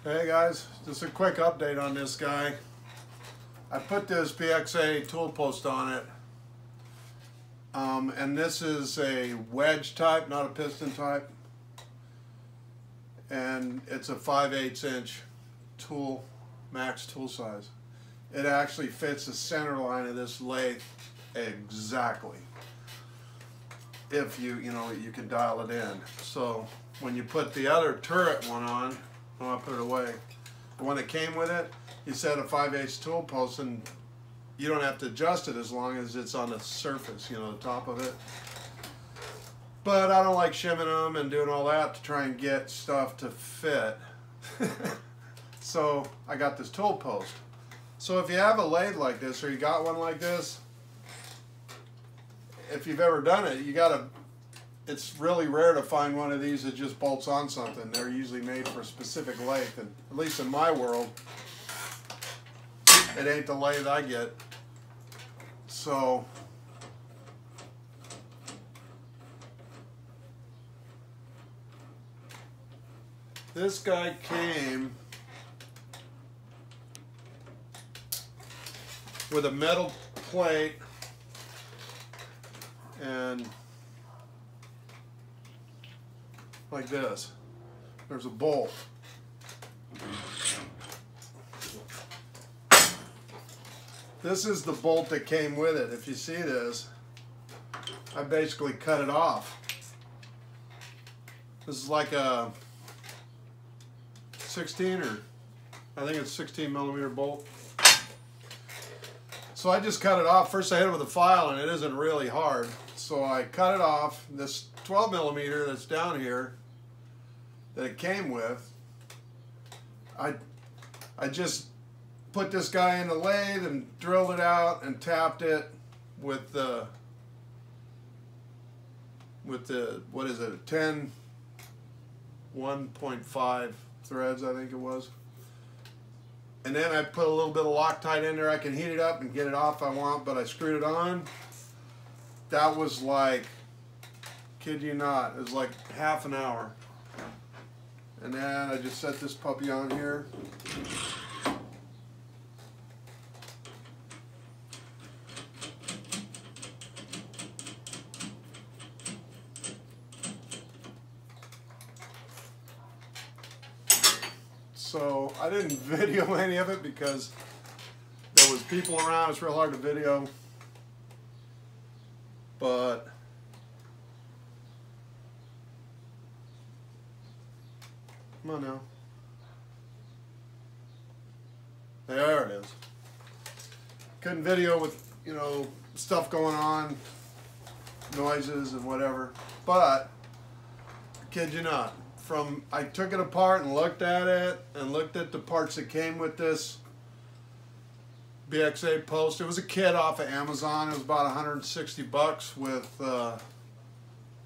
Hey guys, just a quick update on this guy. I put this BXA Tool Post on it, and this is a wedge type, not a piston type, and it's a 5/8 inch tool, max tool size. It actually fits the center line of this lathe exactly. If you can dial it in. So when you put the other turret one on, I'll put it away. The one that came with it, you set a 5/8 tool post, and you don't have to adjust it as long as it's on the surface, the top of it. But I don't like shimming them and doing all that to try and get stuff to fit. So I got this tool post. So if you have a lathe like this, or you got one like this, if you've ever done it, it's really rare to find one of these that just bolts on something. They're usually made for a specific lathe, and at least in my world, it ain't the lathe I get. So this guy came with a metal plate and like this. There's a bolt. This is the bolt that came with it. If you see this, I basically cut it off. This is like a 16 or I think it's 16 millimeter bolt. So I just cut it off. First I hit it with a file, and it isn't really hard. So I cut it off. This 12 millimeter that's down here that it came with, I just put this guy in the lathe and drilled it out and tapped it with the what is it, 10 1.5 threads, I think it was. And then I put a little bit of Loctite in there. I can heat it up and get it off if I want, but I screwed it on. That was like, kid you not, it was like half an hour. And then I just set this puppy on here. So I didn't video any of it because there was people around. It's real hard to video. But Come on now. There it is. Couldn't video with, you know, stuff going on, noises and whatever, but I kid you not, I took it apart and looked at it and looked at the parts that came with this BXA Post. It was a kit off of Amazon. It was about 160 bucks with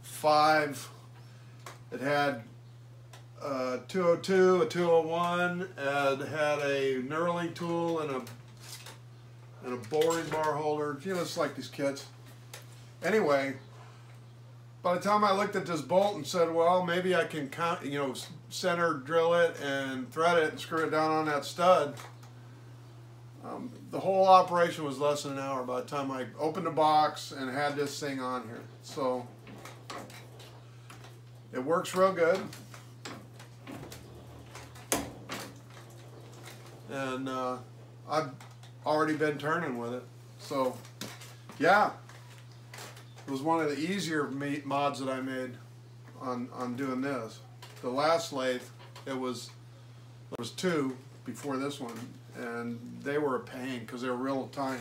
5. It had a 202, a 201, and had a knurling tool and a boring bar holder. You know, it's like these kits. Anyway, by the time I looked at this bolt and said, well, maybe I can center drill it and thread it and screw it down on that stud, the whole operation was less than an hour by the time I opened the box and had this thing on here. So it works real good. And I've already been turning with it. So yeah, it was one of the easier mods that I made on doing this. The last lathe, there was 2 before this one, and they were a pain because they were real tiny.